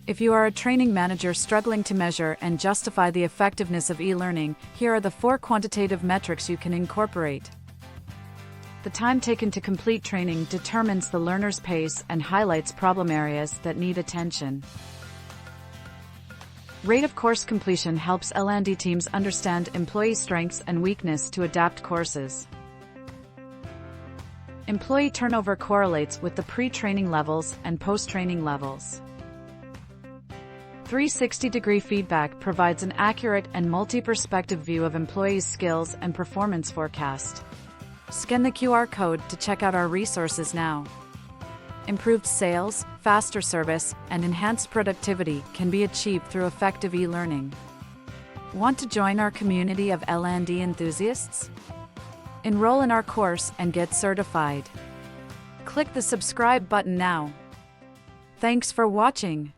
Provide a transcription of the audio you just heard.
If you are a training manager struggling to measure and justify the effectiveness of e-learning, here are the 4 quantitative metrics you can incorporate. The time taken to complete training determines the learner's pace and highlights problem areas that need attention. Rate of course completion helps L&D teams understand employee strengths and weakness to adapt courses. Employee turnover correlates with the pre-training levels and post-training levels. 360-degree feedback provides an accurate and multi-perspective view of employees' skills and performance forecast. Scan the QR code to check out our resources now. Improved sales, faster service, and enhanced productivity can be achieved through effective e-learning. Want to join our community of L&D enthusiasts? Enroll in our course and get certified. Click the subscribe button now. Thanks for watching.